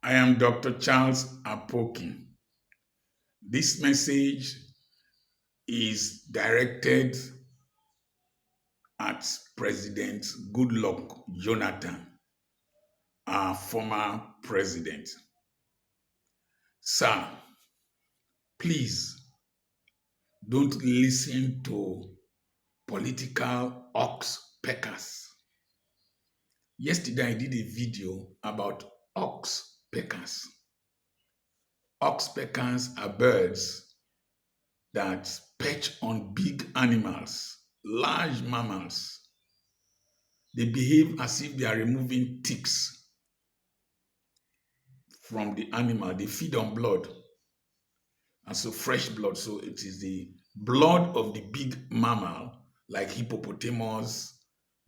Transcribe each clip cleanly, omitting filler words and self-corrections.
I am Dr. Charles Apoki. This message is directed at President Goodluck Jonathan, our former president. Sir, please don't listen to political oxpeckers. Yesterday, I did a video about oxpeckers. Oxpeckers are birds that perch on big animals, large mammals. They behave as if they are removing ticks from the animal. They feed on blood, and so fresh blood. So it is the blood of the big mammal, like hippopotamus,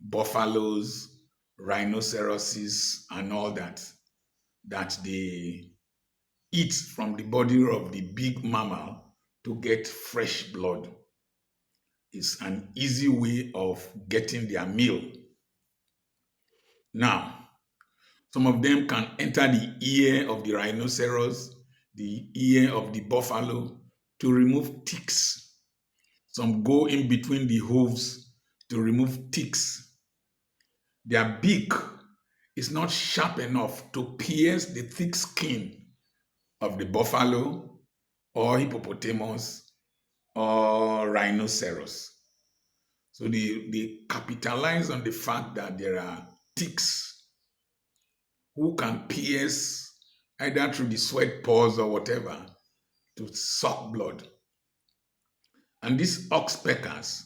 buffaloes, rhinoceroses, and all that, that they eat from the body of the big mammal to get fresh blood. It's an easy way of getting their meal. Now, some of them can enter the ear of the rhinoceros, the ear of the buffalo to remove ticks. Some go in between the hooves to remove ticks. Their beak is not sharp enough to pierce the thick skin of the buffalo or hippopotamus or rhinoceros. So they capitalize on the fact that there are ticks who can pierce either through the sweat pores or whatever to suck blood. And these oxpeckers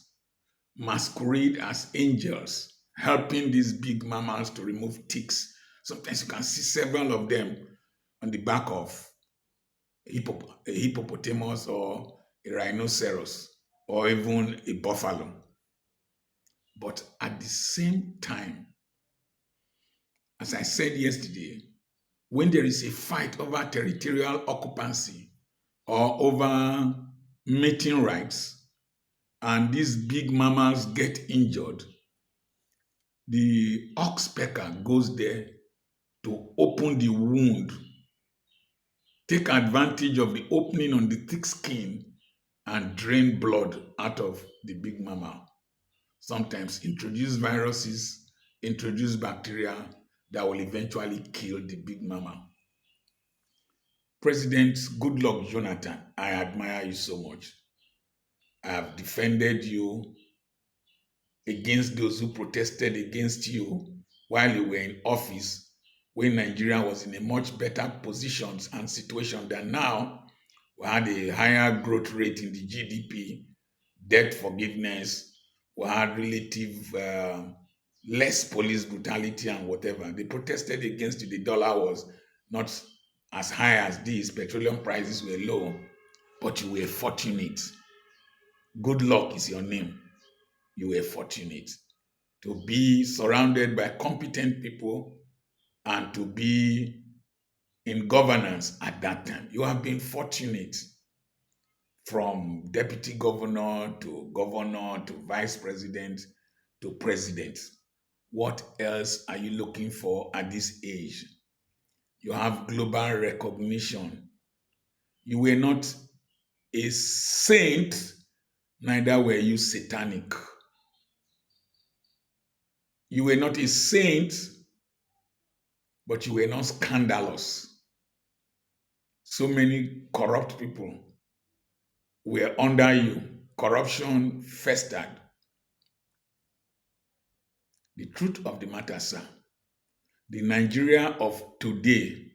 masquerade as angels, helping these big mammals to remove ticks. Sometimes you can see several of them on the back of a hippopotamus or a rhinoceros or even a buffalo. But at the same time, as I said yesterday, when there is a fight over territorial occupancy or over mating rights, and these big mammals get injured, the oxpecker goes there to open the wound, take advantage of the opening on the thick skin, and drain blood out of the big mammal. Sometimes introduce viruses, introduce bacteria that will eventually kill the big mammal. President Goodluck Jonathan, I admire you so much. I have defended you against those who protested against you while you were in office, when Nigeria was in a much better position and situation than now. We had a higher growth rate in the GDP, debt forgiveness, we had relative less police brutality and whatever. They protested against you. The dollar was not as high as this. Petroleum prices were low, but you were fortunate. Good luck is your name. You were fortunate to be surrounded by competent people and to be in governance at that time. You have been fortunate, from deputy governor to vice president to president. What else are you looking for at this age? You have global recognition. You were not a saint, neither were you satanic. You were not a saint, but you were not scandalous. So many corrupt people were under you. Corruption festered. The truth of the matter, sir, the Nigeria of today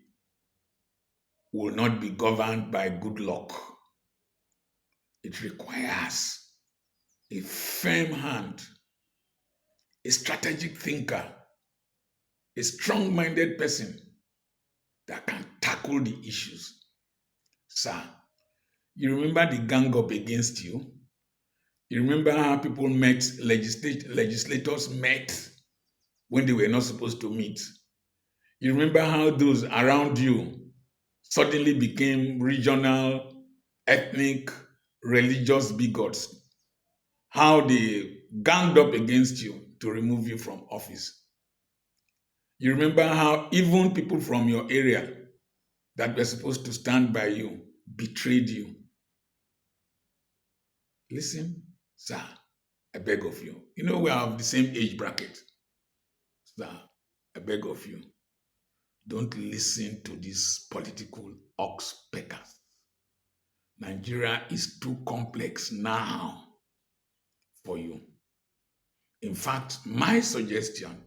will not be governed by good luck. It requires a firm hand, a strategic thinker, a strong-minded person that can tackle the issues. Sir, you remember the gang up against you? You remember how people met, legislators met when they were not supposed to meet? You remember how those around you suddenly became regional, ethnic, religious bigots? How they ganged up against you to remove you from office? You remember how even people from your area that were supposed to stand by you betrayed you. Listen, sir, I beg of you. You know, we are of the same age bracket. Sir, I beg of you. Don't listen to these political oxpeckers. Nigeria is too complex now for you. In fact, my suggestion,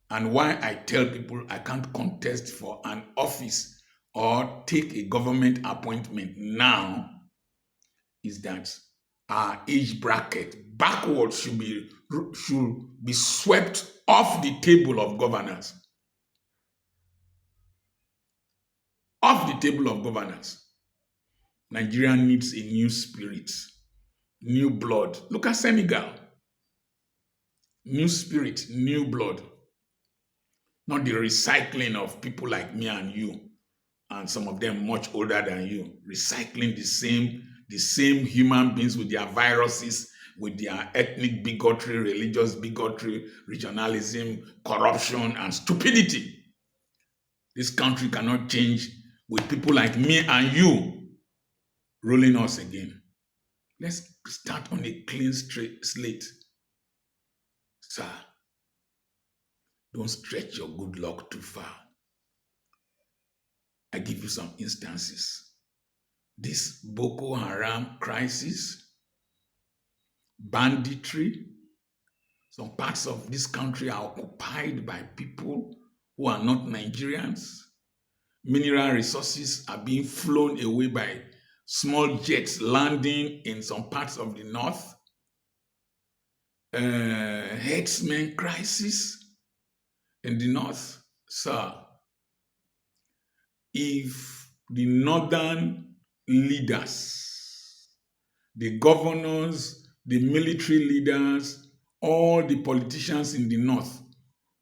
and why I tell people I can't contest for an office or take a government appointment now, is that our age bracket backwards should be swept off the table of governance. Off the table of governance. Nigeria needs a new spirit, new blood. Look at Senegal. New spirit, new blood. Not the recycling of people like me and you, and some of them much older than you. Recycling the same human beings with their viruses, with their ethnic bigotry, religious bigotry, regionalism, corruption, and stupidity. This country cannot change with people like me and you ruling us again. Let's start on a clean slate. Sir, don't stretch your good luck too far. I give you some instances. This Boko Haram crisis, banditry, some parts of this country are occupied by people who are not Nigerians. Mineral resources are being flown away by small jets landing in some parts of the north. Herdsmen crisis in the north. Sir, if the northern leaders, the governors, the military leaders, all the politicians in the north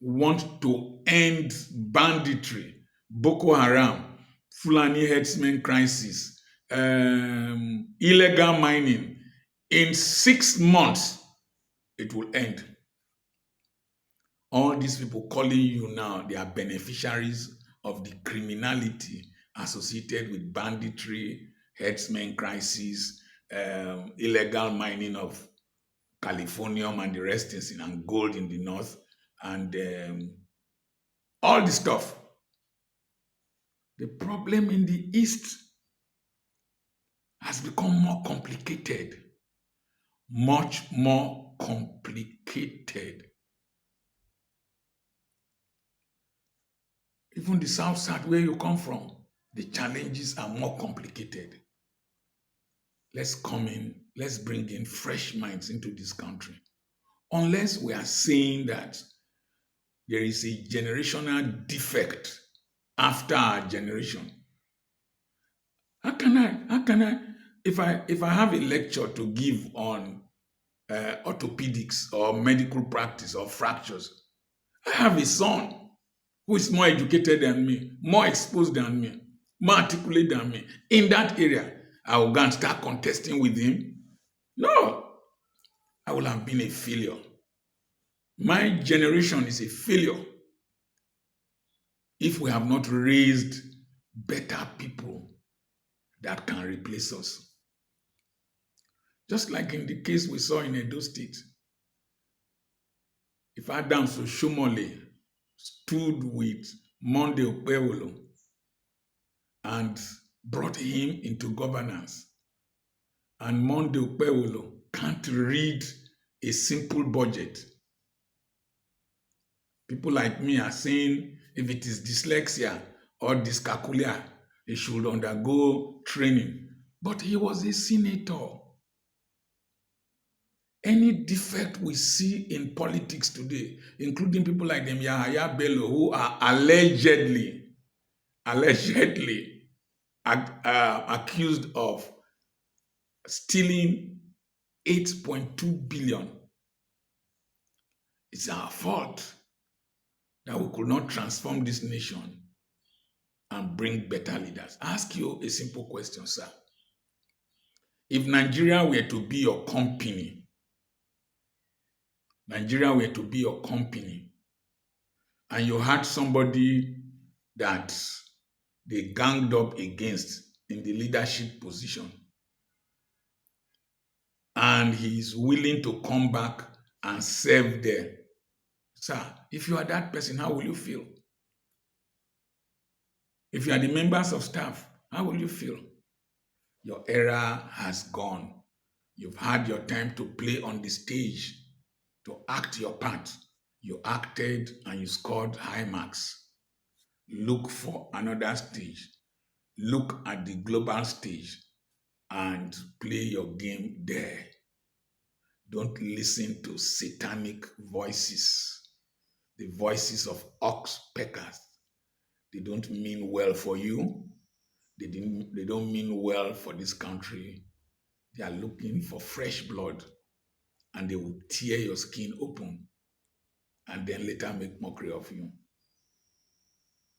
want to end banditry, Boko Haram, Fulani herdsmen crisis, illegal mining, in 6 months, it will end. All these people calling you now, they are beneficiaries of the criminality associated with banditry, herdsmen crisis, illegal mining of californium and the rest things, and gold in the north, and all this stuff. The problem in the east has become more complicated, much more complicated. Even the south where you come from, the challenges are more complicated. Let's bring in fresh minds into this country. Unless we are saying that there is a generational defect after our generation. How can I, if I have a lecture to give on orthopedics or medical practice or fractures, I have a son who is more educated than me, more exposed than me, more articulate than me. In that area, I will go and start contesting with him. No, I will have been a failure. My generation is a failure if we have not raised better people that can replace us. Just like in the case we saw in Edo State. If Adams Oshomole stood with Monday Okpewolo and brought him into governance, and Monday Okpewolo can't read a simple budget. People like me are saying if it is dyslexia or dyscalculia, he should undergo training. But he was a senator. Any defect we see in politics today, including people like them Yahaya Bello, who are allegedly accused of stealing 8.2 billion. It's our fault that we could not transform this nation and bring better leaders. I ask you a simple question, sir. If Nigeria were to be your company, and you had somebody that they ganged up against in the leadership position. And he's willing to come back and serve there. Sir, if you are that person, how will you feel? If you are the members of staff, how will you feel? Your era has gone. You've had your time to play on the stage, to act your part. You acted and you scored high marks. Look for another stage. Look at the global stage and play your game there. Don't listen to satanic voices, the voices of oxpeckers. They don't mean well for you. They don't mean well for this country. They are looking for fresh blood, and they will tear your skin open and then later make mockery of you.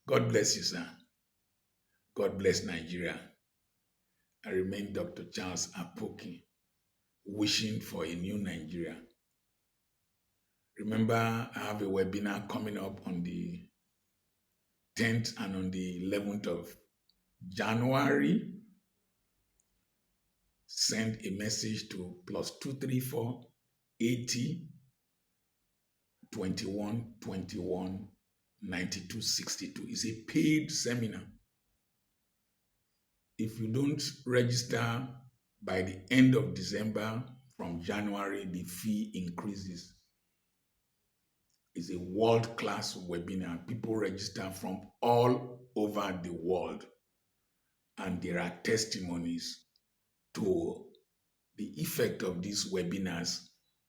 God bless you, sir. God bless Nigeria. I remain Dr. Charles Apoki, wishing for a new Nigeria. Remember, I have a webinar coming up on the 10th and on the 11th of January. Send a message to +234 80 21 21 92 62. It's a paid seminar. If you don't register by the end of December, from January, the fee increases. It's a world-class webinar. People register from all over the world, and there are testimonies to the effect of these webinars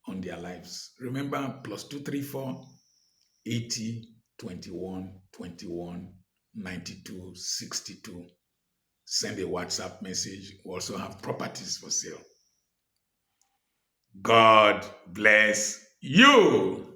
on their lives. Remember, +234 80 21 21 92 62. Send a WhatsApp message. We also have properties for sale. God bless you.